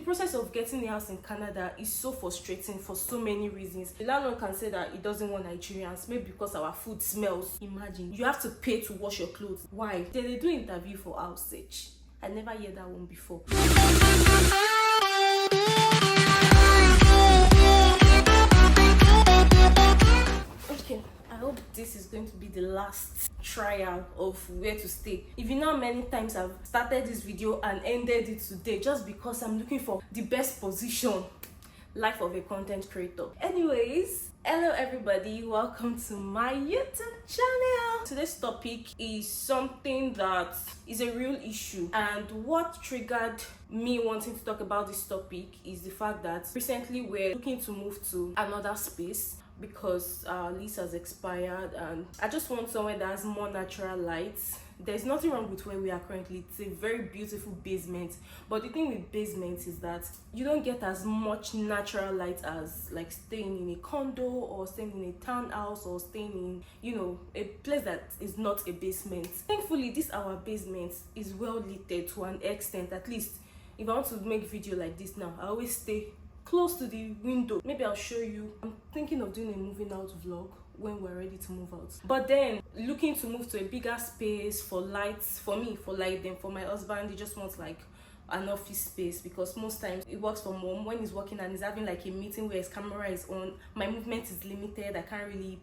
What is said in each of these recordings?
process of getting a house in Canada is so frustrating for so many reasons. The landlord can say that he doesn't want Nigerians, maybe because our food smells. Imagine, you have to pay to wash your clothes. Why? They do interview for house search. I never heard that one before. Okay, I hope this is going to be the last trial of where to stay. If you know how many times I've started this video and ended it today just because I'm looking for the best position. Life of a content creator. Anyways, hello everybody, welcome to my YouTube channel. Today's topic is something that is a real issue, and what triggered me wanting to talk about this topic is the fact that recently we're looking to move to another space because our lease has expired, and I just want somewhere that has more natural light. There's nothing wrong with where we are currently. It's a very beautiful basement, but the thing with basements is that you don't get as much natural light as like staying in a condo or staying in a townhouse or staying in, you know, a place that is not a basement. Thankfully, this our basement is well lit to an extent. At least if I want to make video like this now, I always stay close to the window. Maybe I'll show you. I'm thinking of doing a moving out vlog when we're ready to move out, but then looking to move to a bigger space for lights, for me, for light. Then for my husband, he just wants like an office space, because most times he works from home. When he's working and he's having like a meeting where his camera is on, my movement is limited. I can't really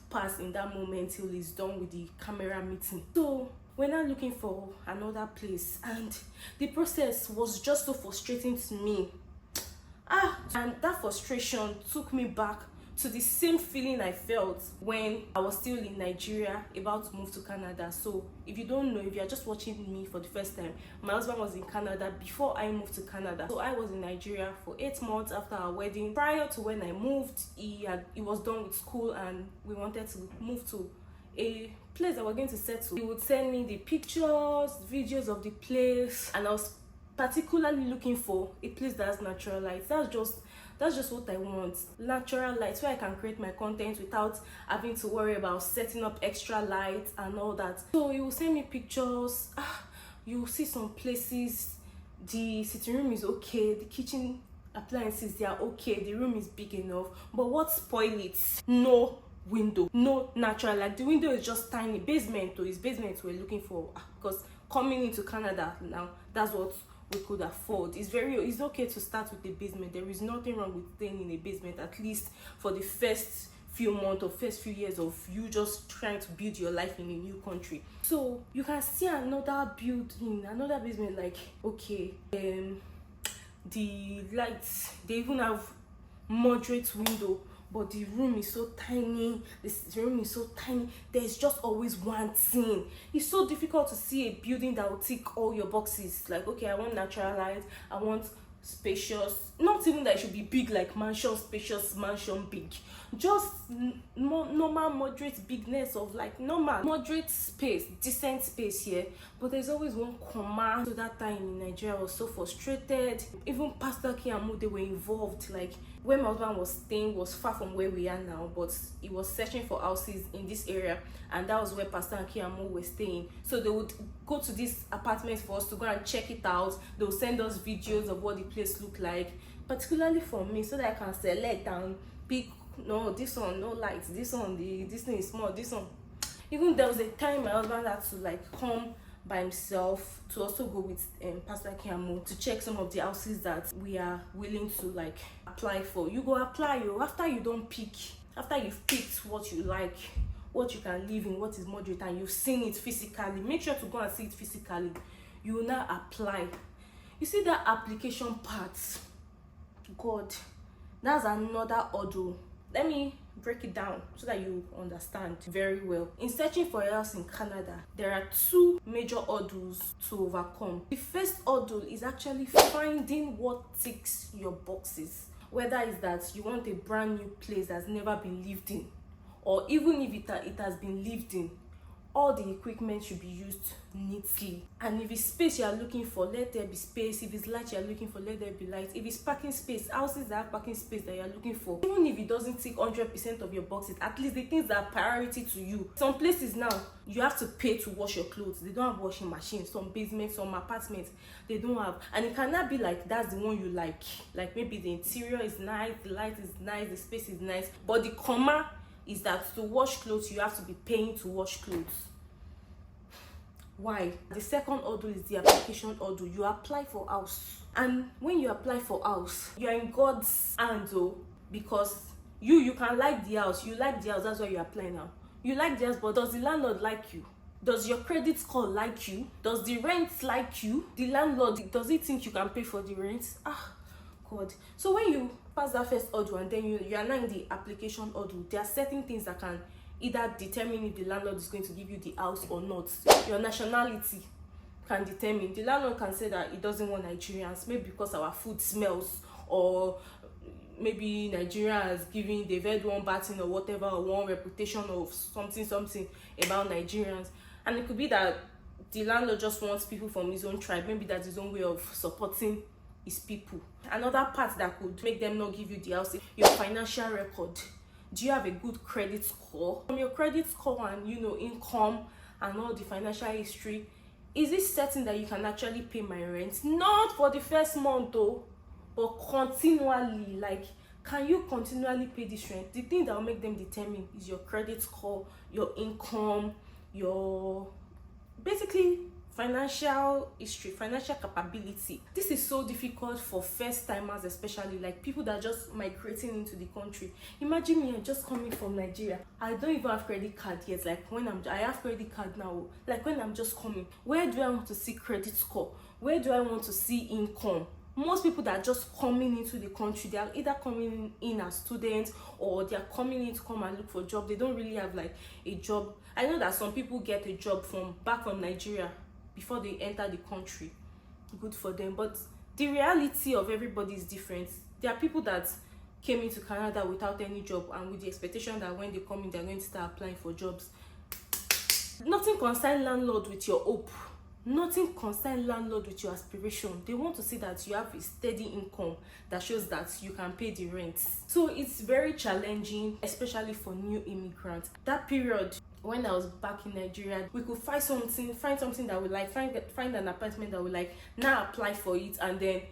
pass in that moment till he's done with the camera meeting. So we're now looking for another place, and the process was just so frustrating to me. And that frustration took me back to the same feeling I felt when I was still in Nigeria about to move to Canada. So if you don't know, if you're just watching me for the first time, my husband was in Canada before I moved to Canada. So I was in Nigeria for 8 months after our wedding. Prior to when I moved, he was done with school and we wanted to move to a place that we're going to settle. He would send me the pictures, videos of the place, and I was particularly looking for a place that has natural light. That's just what I want. Natural light, where I can create my content without having to worry about setting up extra lights and all that. So he will send me pictures. You will see some places the sitting room is okay, the kitchen appliances, they are okay, the room is big enough, but what spoil it? No window, no natural light. The window is just tiny. Basement though, is basement we're looking for, because coming into Canada now, that's what we could afford. It's okay to start with a basement. There is nothing wrong with staying in a basement, at least for the first few months or first few years of you just trying to build your life in a new country. So you can see another building, another basement, like okay, the lights, they even have moderate window, but the room is so tiny. The room is so tiny. There's just always one thing. It's so difficult to see a building that will tick all your boxes. Like, okay, I want natural light, I want spacious, not even that it should be big like mansion, spacious mansion big, just normal moderate bigness of like normal moderate space, decent space here. But there's always one comma. So that time in Nigeria I was so frustrated. Even Pastor Kiamu, they were involved. Like where my husband was staying was far from where we are now, but he was searching for houses in this area, and that was where Pastor and Kiamu were staying. So they would go to this apartment for us to go and check it out. They would send us videos of what the place looked like, particularly for me, so that I can select and pick. No, this one no lights, this one this thing is small, this one. Even there was a time my husband had to like come by himself to also go with Pastor Kiamu to check some of the houses that we are willing to like apply for. You go apply, after you don't pick, after you've picked what you like, what you can live in, what is moderate, and you've seen it physically, make sure to go and see it physically. You will now apply. You see that application part, God, that's another hurdle. Let me break it down so that you understand very well. In searching for a house in Canada, there are 2 major hurdles to overcome. The first hurdle is actually finding what ticks your boxes. Whether it's that you want a brand new place that's never been lived in, or even if it has been lived in, all the equipment should be used neatly. And if it's space you are looking for, let there be space. If it's light you are looking for, let there be light. If it's parking space, houses that have parking space that you are looking for, even if it doesn't tick 100% of your boxes, at least the things that are priority to you. Some places now you have to pay to wash your clothes. They don't have washing machines. Some basements, some apartments, they don't have. And it cannot be like that's the one you like maybe the interior is nice, the light is nice, the space is nice, but the comma is that to wash clothes you have to be paying to wash clothes. Why? The second hurdle is the application hurdle. You apply for house, and when you apply for house, you are in God's hands, because you can like the house, you like the house, that's why you apply now. You like the house, but does the landlord like you? Does your credit score like you? Does the rent like you? The landlord, does he think you can pay for the rent? God. So when you pass that first hurdle and then you are now in the application hurdle, there are certain things that can either determine if the landlord is going to give you the house or not. Your nationality can determine. The landlord can say that he doesn't want Nigerians, maybe because our food smells, or maybe Nigeria has given, they've had one bad thing or whatever, or one reputation of something about Nigerians. And it could be that the landlord just wants people from his own tribe. Maybe that's his own way of supporting his people. Another part that could make them not give you the house is your financial record. Do you have a good credit score? From your credit score and income and all the financial history, is it certain that you can actually pay my rent? Not for the first month though, but continually. Like, can you continually pay this rent? The thing that will make them determine is your credit score, your income, your basically financial history, financial capability. This is so difficult for first timers, especially like people that are just migrating into the country. Imagine me, I'm just coming from Nigeria. I don't even have credit card yet. Like I have credit card now. Like when I'm just coming, where do I want to see credit score? Where do I want to see income? Most people that are just coming into the country, they are either coming in as students or they are coming in to come and look for a job. They don't really have like a job. I know that some people get a job back from Nigeria before they enter the country. Good for them, but the reality of everybody is different. There are people that came into Canada without any job and with the expectation that when they come in, they're going to start applying for jobs. Nothing concerns landlord with your hope. Nothing concerns landlord with your aspiration. They want to see that you have a steady income that shows that you can pay the rent. So it's very challenging, especially for new immigrants. That period when I was back in Nigeria, we could find something that we like, find an apartment that we like, now apply for it, and then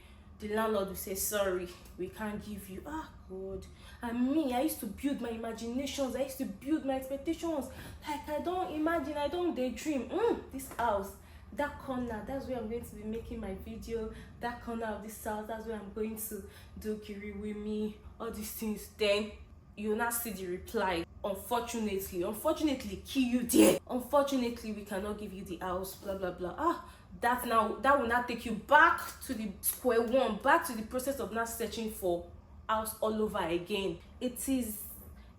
the landlord will say, sorry, we can't give you. God. And me, I used to build my imaginations, I used to build my expectations. Like, I don't imagine, I don't daydream. This house, that corner, that's where I'm going to be making my video. That corner of this house, that's where I'm going to do kiri with me, all these things. Then you now see the reply. Unfortunately, kill you there. Unfortunately, we cannot give you the house, blah blah blah. That will not take you back to the square one, back to the process of now searching for house all over again. It is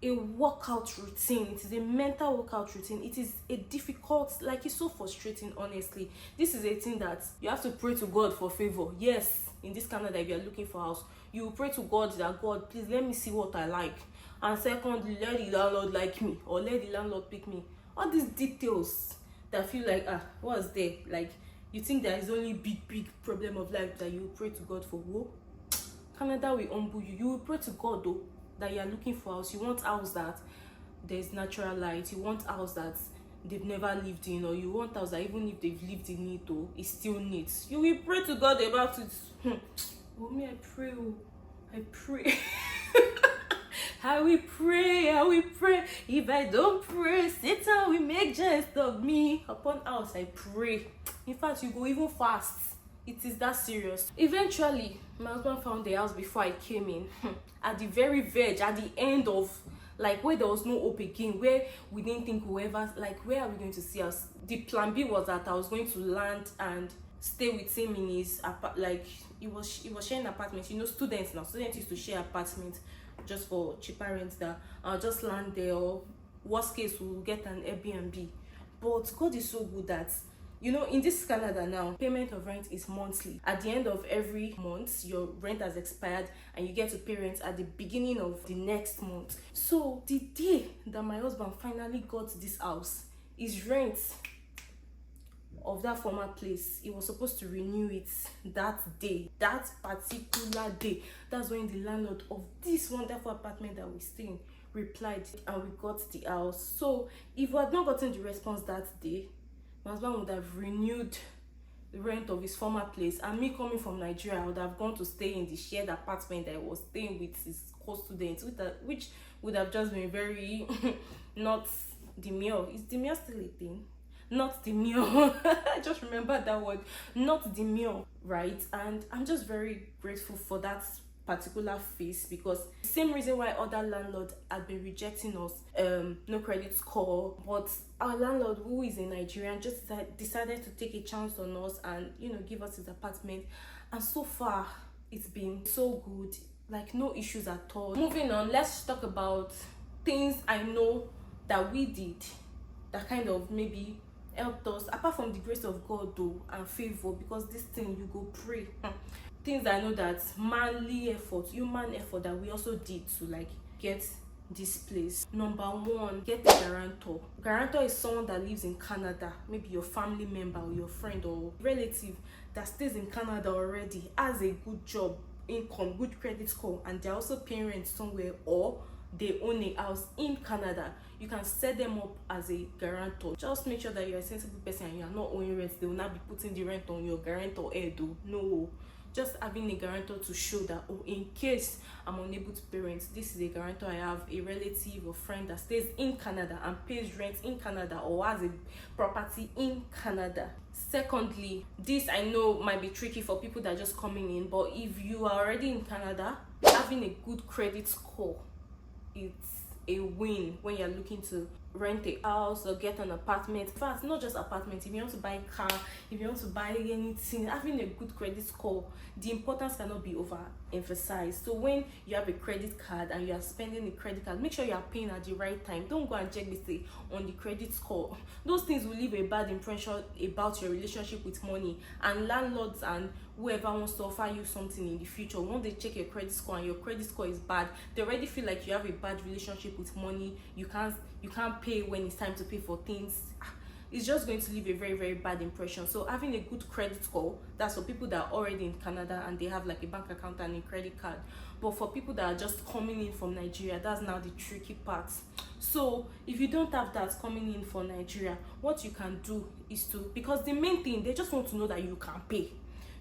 a workout routine. It is a mental workout routine. It is a difficult, like, it's so frustrating, honestly. This is a thing that you have to pray to God for favor. Yes, in this Canada, if you're looking for a house, you pray to God that, God, please let me see what I like. And secondly, let the landlord like me, or let the landlord pick me. All these details that feel like, what's there? Like, you think there is only big problem of life that you pray to God for. Whoa. Canada will humble you. You will pray to God though, that you are looking for a house. You want a house that there's natural light. You want a house that they've never lived in, or you want a house that even if they've lived in it though, it still needs. You will pray to God about it. Oh, me, I pray. I will pray. If I don't pray, Satan will make jest of me. Upon house, I pray. In fact, you go even fast. It is that serious. Eventually, my husband found the house before I came in. At the very verge, at the end of, like, where there was no hope again, where we didn't think whoever, like, where are we going to see us? The plan B was that I was going to land and stay with him in his like, he was sharing apartments. Students used to share apartments just for cheaper rent. That I'll just land there, or worst case we'll get an Airbnb. But God is so good that, in this Canada now, payment of rent is monthly. At the end of every month, your rent has expired and you get to pay rent at the beginning of the next month. So the day that my husband finally got this house, his rent of that former place, he was supposed to renew it that day, that particular day. That's when the landlord of this wonderful apartment that we stay in replied, and we got the house. So if we had not gotten the response that day, my husband would have renewed the rent of his former place, and me coming from Nigeria, I would have gone to stay in the shared apartment that I was staying with his co-students, which would have just been very not demure. Is demure still a thing? Not demure. I just remember that word, not demure, right? And I'm just very grateful for that particular phase, because the same reason why other landlords have been rejecting us, no credit score, but our landlord, who is a Nigerian, just decided to take a chance on us and, you know, give us his apartment. And so far it's been so good, like no issues at all. Moving on, let's talk about things I know that we did that kind of maybe helped us, apart from the grace of God though and favor, because this thing you go pray. Things that I know that manly effort, human effort that we also did to like get this place. Number one, get a guarantor. Guarantor is someone that lives in Canada, maybe your family member or your friend or relative that stays in Canada already, has a good job, income, good credit score, and they're also paying rent somewhere, or they own a house in Canada. You can set them up as a guarantor. Just make sure that you're a sensible person and you are not owing rent. They will not be putting the rent on your guarantor head though. No. Just having a guarantor to show that, oh, in case I'm unable to pay rent, this is a guarantor. I have a relative or friend that stays in Canada and pays rent in Canada or has a property in Canada. Secondly, this I know might be tricky for people that are just coming in, but if you are already in Canada, having a good credit score, it's a win when you're looking to rent a house or get an apartment. In fact, not just apartment, if you want to buy a car, if you want to buy anything, having a good credit score, the importance cannot be overemphasized. So when you have a credit card and you are spending the credit card, make sure you are paying at the right time. Don't go and check this on the credit score. Those things will leave a bad impression about your relationship with money, and landlords and whoever wants to offer you something in the future, once they check your credit score and your credit score is bad, they already feel like you have a bad relationship with money. You can't pay when it's time to pay for things. It's just going to leave a very, very bad impression. So having a good credit score, that's for people that are already in Canada and they have like a bank account and a credit card. But for people that are just coming in from Nigeria, that's now the tricky part. So if you don't have that coming in from Nigeria, what you can do is to, because the main thing, they just want to know that you can pay.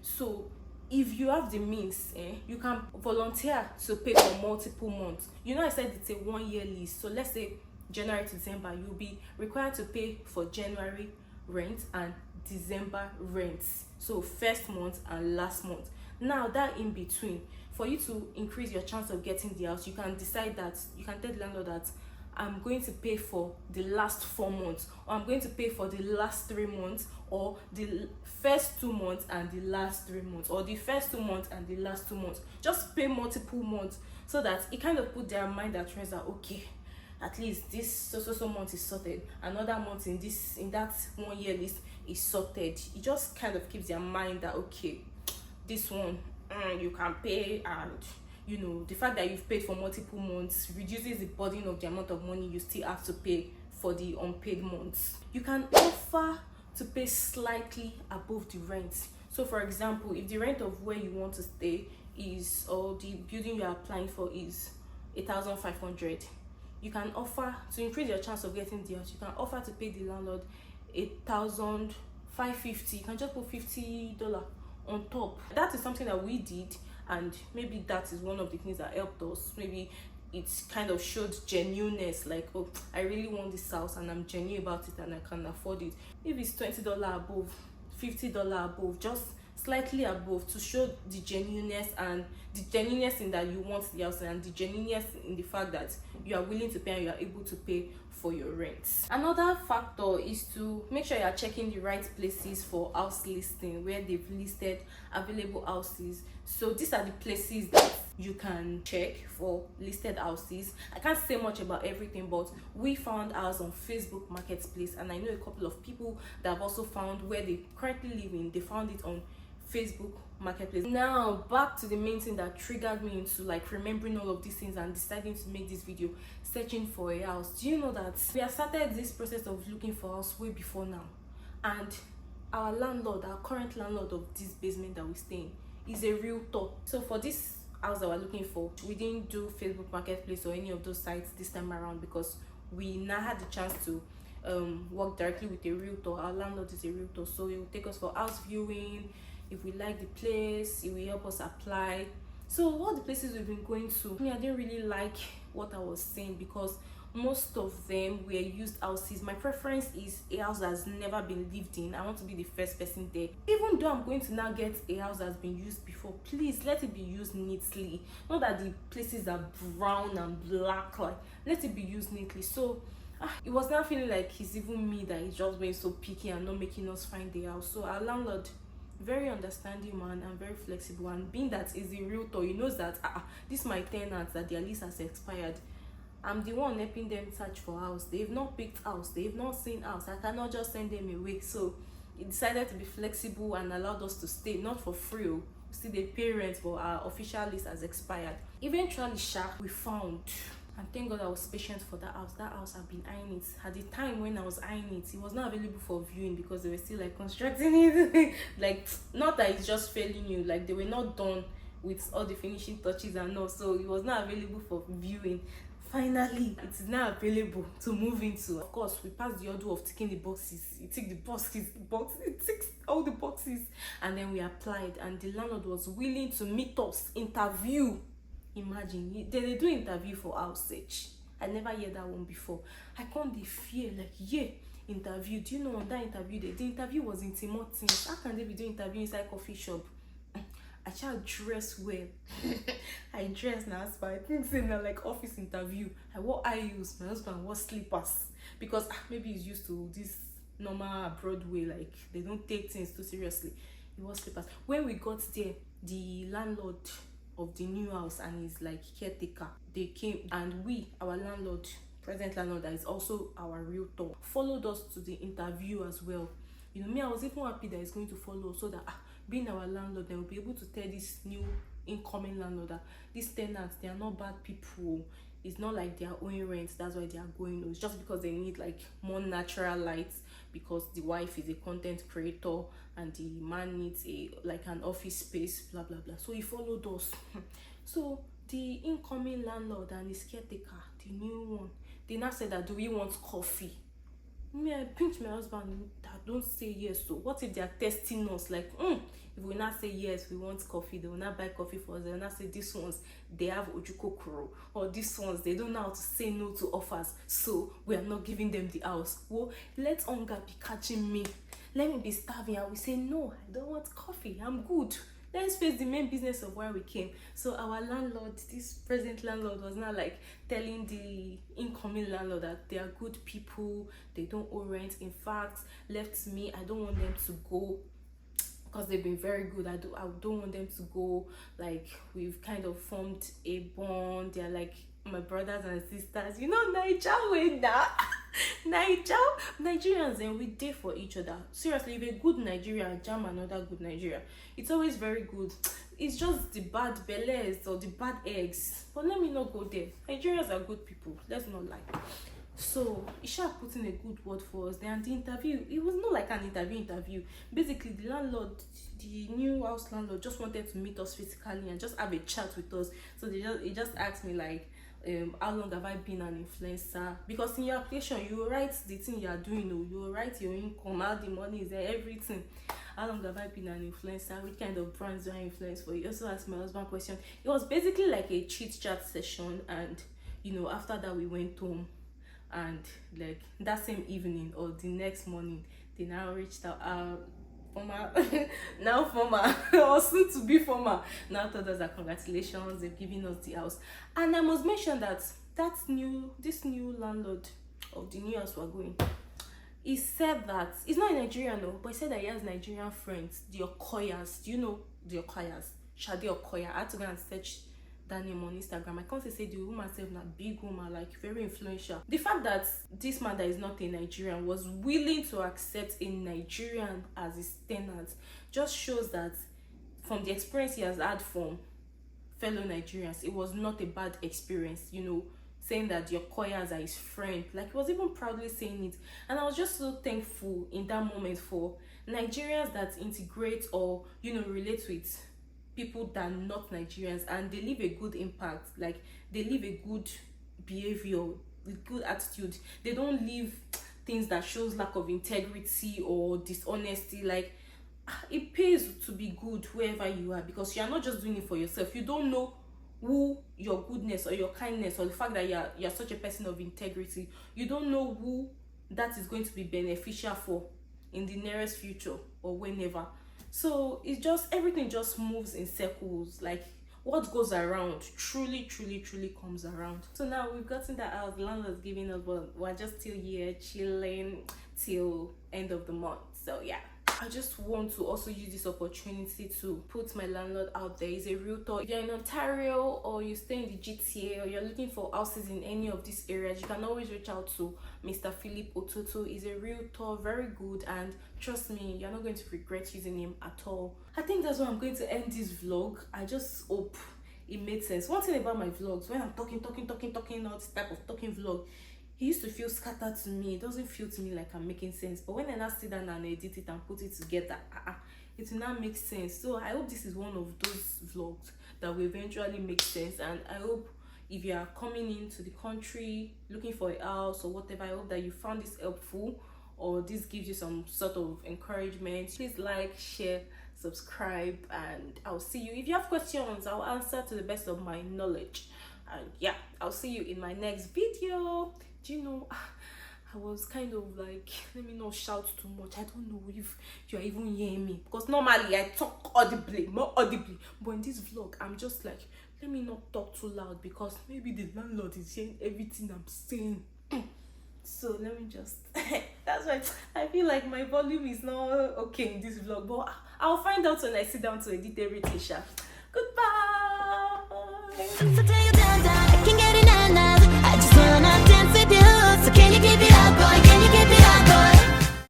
So if you have the means, you can volunteer to pay for multiple months. You know, I said it's a 1 year lease. So let's say January to December, you'll be required to pay for January rent and December rents. So first month and last month. Now that in between, for you to increase your chance of getting the house, you can decide that, you can tell the landlord that I'm going to pay for the last 4 months, or I'm going to pay for the last 3 months, or the first 2 months and the last 3 months, or the first 2 months and the last 2 months. Just pay multiple months, so that it kind of put their mind at rest that, okay, at least this so month is sorted, another month in that 1 year list is sorted. It just kind of keeps their mind that, okay, this one you can pay, and you know, the fact that you've paid for multiple months reduces the burden of the amount of money you still have to pay for the unpaid months. You can offer to pay slightly above the rent. So for example, if the rent of where you want to stay is, or the building you are applying for is 1,500, you can offer to increase your chance of getting the house. You can offer to pay the landlord 1,550. You can just put $50 on top. That is something that we did, and maybe that is one of the things that helped us. Maybe it kind of showed genuineness, like, oh, I really want this house and I'm genuine about it and I can afford it. If it's $20 above, $50 above, just slightly above, to show the genuineness, and the genuineness in that you want the house, and the genuineness in the fact that you are willing to pay and you are able to pay for your rent. Another factor is to make sure you are checking the right places for house listing, where they've listed available houses. So these are the places that you can check for listed houses. I can't say much about everything, but we found ours on Facebook Marketplace, and I know a couple of people that have also found where they currently live in. They found it on Facebook marketplace. Now back to the main thing that triggered me into like remembering all of these things and deciding to make this video, searching for a house. Do you know that we have started this process of looking for a house way before now, and our landlord, our current landlord of this basement that we stay in, is a realtor. So for this house that we're looking for, we didn't do Facebook marketplace or any of those sites this time around, because we now had the chance to work directly with a realtor. Our landlord is a realtor, so he will take us for house viewing. If we like the place, he will help us apply. So all the places we've been going to, I didn't really like what I was saying, because most of them were used houses. My preference is a house that's never been lived in. I want to be the first person there. Even though I'm going to now get a house that's been used before, please let it be used neatly. Not that the places are brown and black, like let it be used neatly. So it was not feeling like it's even me that is just being so picky and not making us find the house. So our landlord, very understanding man and very flexible, and being that is a realtor, he knows that this my tenants, that their lease has expired. I'm the one helping them search for house. They've not picked house, they've not seen house. I cannot just send them away. So he decided to be flexible and allowed us to stay, not for free, still the parents, but our official lease has expired. Eventually we found, and thank God I was patient for that house. That house, I've been eyeing it. At the time when I was eyeing it, it was not available for viewing because they were still like constructing it. Like, not that it's just failing you, like they were not done with all the finishing touches and all, so it was not available for viewing. Finally, it is now available to move into. Of course, we passed the order of ticking the boxes. It ticked the boxes, it ticks all the boxes, and then we applied, and the landlord was willing to meet us, interview. Imagine, they do interview for house search. I never heard that one before. I can't dey fear, like, yeah, interview. Do you know on that interview, the interview was in Timothy. How can they be doing interview inside coffee shop? I shall dress well. I dress now, but I think say now like office interview. I wore high heels, my husband wore slippers, because maybe he's used to this normal abroad way, like they don't take things too seriously. He wore slippers. When we got there, the landlord of the new house and his like caretaker, they came, and we, our landlord, present landlord, that is also our realtor, followed us to the interview as well. You know, me, I was even happy that he's going to follow, so that being our landlord, they will be able to tell this new incoming landlord that these tenants, they are not bad people. It's not like they are owing rent, that's why they are going. It's just because they need like more natural lights, because the wife is a content creator and the man needs a like an office space, blah blah blah. So he followed us. So the incoming landlord and his caretaker, the new one, they now said that, do we want coffee? Me, I pinch my husband that don't say yes. So what if they are testing us? Like, if we not say yes, we want coffee, they will not buy coffee for us. They will not say these ones, they have ojukokoro, or these ones, they don't know how to say no to offers, so we are not giving them the house. Well, let hunger be catching me. Let me be starving. I will say no, I don't want coffee, I'm good. Let's face the main business of where we came. So our landlord, this present landlord, was not like telling the incoming landlord that they are good people, they don't owe rent. In fact, left me, I don't want them to go, because they've been very good. I don't want them to go. Like, we've kind of formed a bond. They're like my brothers and sisters. You know, Nigerians, and we dare for each other. Seriously, if a good Nigerian jam another good Nigeria, it's always very good. It's just the bad belles or the bad eggs. But let me not go there. Nigerians are good people, let's not lie. So Isha put in a good word for us. Then the interview, it was not like an interview. Basically, the landlord, the new house landlord, just wanted to meet us physically and just have a chat with us. So he just asked me like, how long have I been an influencer? Because in your application, you write the thing you are doing, you write your income, how the money is there, everything. How long have I been an influencer? Which kind of brands do I influence for? You also asked my husband question. It was basically like a chit chat session, and you know, after that we went home, and like that same evening or the next morning, they now reached out. Former or soon to be former, now told us that congratulations, they've given us the house. And I must mention that this new landlord of the new house we're going, he said that he's not a Nigerian, no, but he said that he has Nigerian friends, the Okoyas. Do you know the Okoyas? Shade Okoya. I had to go and search that name on Instagram. I can't say the woman herself, not big woman, like very influential. The fact that this man that is not a Nigerian was willing to accept a Nigerian as his tenant just shows that from the experience he has had from fellow Nigerians, it was not a bad experience, you know, saying that your Koyas are his friend. Like, he was even proudly saying it. And I was just so thankful in that moment for Nigerians that integrate or, you know, relate with people that are not Nigerians, and they leave a good impact. Like, they leave a good behavior with good attitude. They don't leave things that shows lack of integrity or dishonesty. Like, it pays to be good wherever you are, because you are not just doing it for yourself. You don't know who your goodness or your kindness or the fact that you're such a person of integrity, you don't know who that is going to be beneficial for in the nearest future or whenever. So it's just, everything just moves in circles. Like, what goes around truly comes around. So now we've gotten that out, the landlord's giving us, but we're just still here chilling till end of the month. So yeah, I just want to also use this opportunity to put my landlord out there. He's a realtor. If you're in Ontario or you stay in the GTA or you're looking for houses in any of these areas, you can always reach out to Mr. Philip Ototo. He's a realtor, very good, and trust me, you're not going to regret using him at all. I think that's why I'm going to end this vlog. I just hope it made sense. One thing about my vlogs, when I'm talking, all this type of talking vlog, it used to feel scattered to me. It doesn't feel to me like I'm making sense. But when I now sit down and edit it and put it together, it will now make sense. So I hope this is one of those vlogs that will eventually make sense. And I hope if you are coming into the country looking for a house or whatever, I hope that you found this helpful, or this gives you some sort of encouragement. Please like, share, subscribe, and I'll see you. If you have questions, I'll answer to the best of my knowledge. And yeah, I'll see you in my next video. Do you know, I was kind of like, let me not shout too much. I don't know if you're even hearing me, because normally I talk audibly, more audibly, but in this vlog I'm just like, let me not talk too loud, because maybe the landlord is hearing everything I'm saying. So let me just that's why I feel like my volume is not okay in this vlog, but I'll find out when I sit down to edit everything. Goodbye.